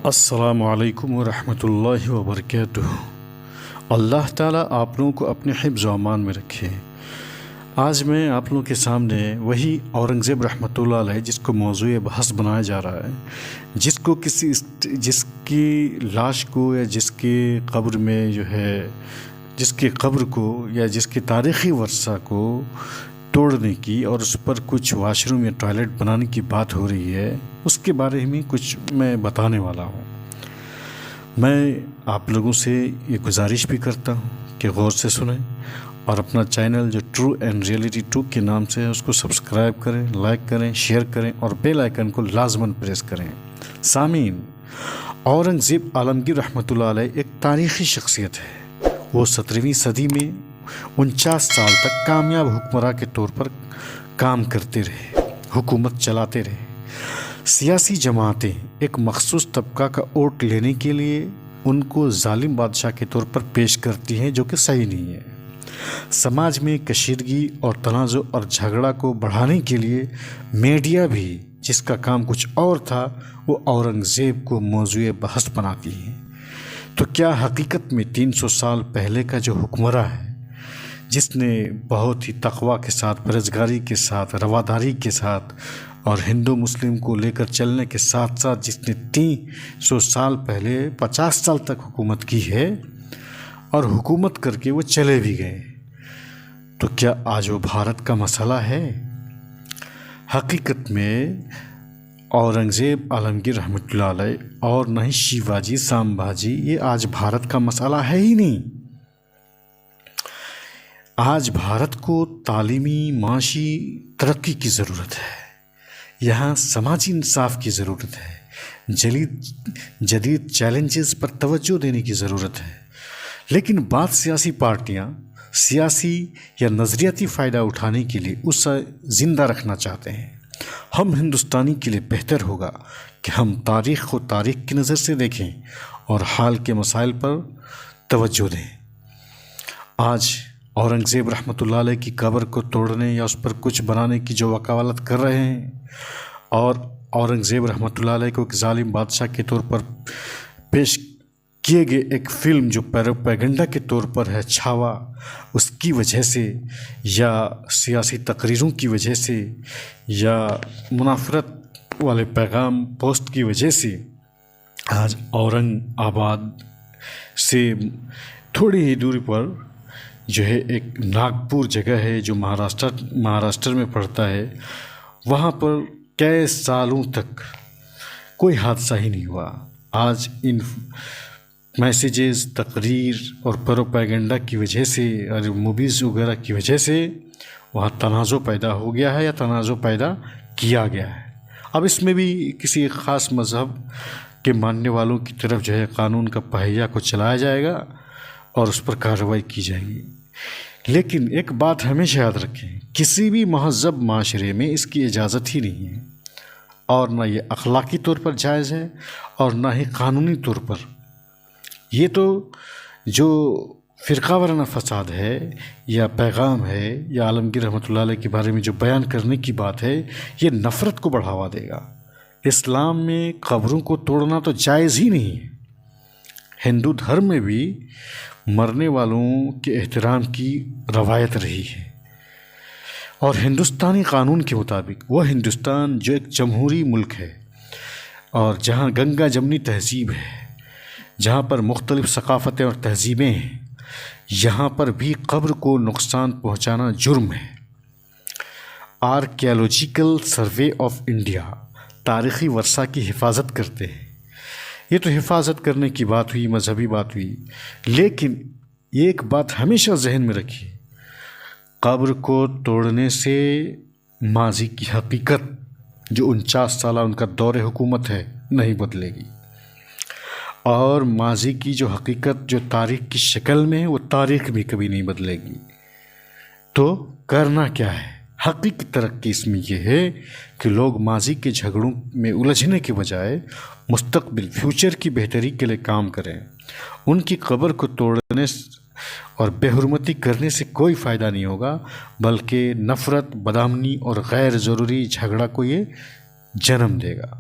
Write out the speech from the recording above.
السلام علیکم ورحمۃ اللہ وبرکاتہ۔ اللہ تعالیٰ آپ لوگوں کو اپنے حفظ و امان میں رکھے۔ آج میں آپ لوگوں کے سامنے وہی اورنگزیب رحمۃ اللہ علیہ جس کو موضوع بحث بنایا جا رہا ہے، جس کی لاش کو یا جس کی قبر میں جس کی قبر کو یا جس کے تاریخی ورثہ کو توڑنے کی اور اس پر کچھ واش روم یا ٹوائلٹ بنانے کی بات ہو رہی ہے، اس کے بارے میں کچھ میں بتانے والا ہوں۔ میں آپ لوگوں سے یہ گزارش بھی کرتا ہوں کہ غور سے سنیں اور اپنا چینل جو ٹرو اینڈ ریئلٹی 2 کے نام سے ہے اس کو سبسکرائب کریں، لائک کریں، شیئر کریں اور بیل آئیکن کو لازماً پریس کریں۔ سامعین، اورنگزیب عالمگیر رحمۃ اللہ علیہ ایک تاریخی شخصیت ہے۔ وہ 17ویں صدی میں 49 سال تک کامیاب حکمراں کے طور پر کام کرتے رہے، حکومت چلاتے رہے۔ سیاسی جماعتیں ایک مخصوص طبقہ کا ووٹ لینے کے لیے ان کو ظالم بادشاہ کے طور پر پیش کرتی ہیں، جو کہ صحیح نہیں ہے۔ سماج میں کشیدگی اور تنازع اور جھگڑا کو بڑھانے کے لیے میڈیا بھی، جس کا کام کچھ اور تھا، وہ اورنگزیب کو موضوع بحث بناتی ہے۔ تو کیا حقیقت میں 300 سال پہلے کا جو حکمراں ہے، جس نے بہت ہی تقویٰ کے ساتھ، پرہیزگاری کے ساتھ، رواداری کے ساتھ اور ہندو مسلم کو لے کر چلنے کے ساتھ ساتھ جس نے 300 سال پہلے 50 سال تک حکومت کی ہے اور حکومت کر کے وہ چلے بھی گئے، تو کیا آج وہ بھارت کا مسئلہ ہے؟ حقیقت میں اورنگزیب عالمگیر رحمۃ اللہ علیہ اور نہ ہی شیواجی سامبھاجی یہ آج بھارت کا مسئلہ ہے ہی نہیں۔ آج بھارت کو تعلیمی معاشی ترقی کی ضرورت ہے، یہاں سماجی انصاف کی ضرورت ہے، جدید چیلنجز پر توجہ دینے کی ضرورت ہے، لیکن بعض سیاسی پارٹیاں سیاسی یا نظریاتی فائدہ اٹھانے کے لیے اسے زندہ رکھنا چاہتے ہیں۔ ہم ہندوستانی کے لیے بہتر ہوگا کہ ہم تاریخ کو تاریخ کی نظر سے دیکھیں اور حال کے مسائل پر توجہ دیں۔ آج اورنگزیب رحمۃ اللہ علیہ کی قبر کو توڑنے یا اس پر کچھ بنانے کی جو وکالت کر رہے ہیں اور اورنگزیب رحمۃ اللہ علیہ کو ایک ظالم بادشاہ کے طور پر پیش کیے گئے ایک فلم جو پیروپیگنڈا کے طور پر ہے چھاوا، اس کی وجہ سے یا سیاسی تقریروں کی وجہ سے یا منافرت والے پیغام پوسٹ کی وجہ سے آج اورنگ آباد سے تھوڑی ہی دوری پر جو ہے ایک ناگپور جگہ ہے جو مہاراشٹر میں پڑتا ہے، وہاں پر کئی سالوں تک کوئی حادثہ ہی نہیں ہوا۔ آج ان میسیجز، تقریر اور پروپیگنڈا کی وجہ سے اور موویز وغیرہ کی وجہ سے وہاں تنازع پیدا ہو گیا ہے یا تنازع پیدا کیا گیا ہے۔ اب اس میں بھی کسی خاص مذہب کے ماننے والوں کی طرف جو ہے قانون کا پہیہ کو چلایا جائے گا اور اس پر کارروائی کی جائے گی، لیکن ایک بات ہمیشہ یاد رکھیں، کسی بھی مہذب معاشرے میں اس کی اجازت ہی نہیں ہے، اور نہ یہ اخلاقی طور پر جائز ہے اور نہ ہی قانونی طور پر۔ یہ تو جو فرقہ وارانہ فساد ہے یا پیغام ہے یا عالمگیر رحمۃ اللہ علیہ کے بارے میں جو بیان کرنے کی بات ہے، یہ نفرت کو بڑھاوا دے گا۔ اسلام میں قبروں کو توڑنا تو جائز ہی نہیں ہے۔ ہندو دھرم میں بھی مرنے والوں کے احترام کی روایت رہی ہے، اور ہندوستانی قانون کے مطابق وہ ہندوستان جو ایک جمہوری ملک ہے اور جہاں گنگا جمنی تہذیب ہے، جہاں پر مختلف ثقافتیں اور تہذیبیں ہیں، یہاں پر بھی قبر کو نقصان پہنچانا جرم ہے۔ آرکیالوجیکل سروے آف انڈیا تاریخی ورثہ کی حفاظت کرتے ہیں۔ یہ تو حفاظت کرنے کی بات ہوئی، مذہبی بات ہوئی، لیکن ایک بات ہمیشہ ذہن میں رکھیے، قبر کو توڑنے سے ماضی کی حقیقت جو 49 سالہ ان کا دور حکومت ہے نہیں بدلے گی، اور ماضی کی جو حقیقت جو تاریخ کی شکل میں ہے وہ تاریخ بھی کبھی نہیں بدلے گی۔ تو کرنا کیا ہے؟ حقیقی ترقی اس میں یہ ہے کہ لوگ ماضی کے جھگڑوں میں الجھنے کے بجائے مستقبل فیوچر کی بہتری کے لیے کام کریں۔ ان کی قبر کو توڑنے اور بے حرمتی کرنے سے کوئی فائدہ نہیں ہوگا، بلکہ نفرت، بدامنی اور غیر ضروری جھگڑا کو یہ جنم دے گا۔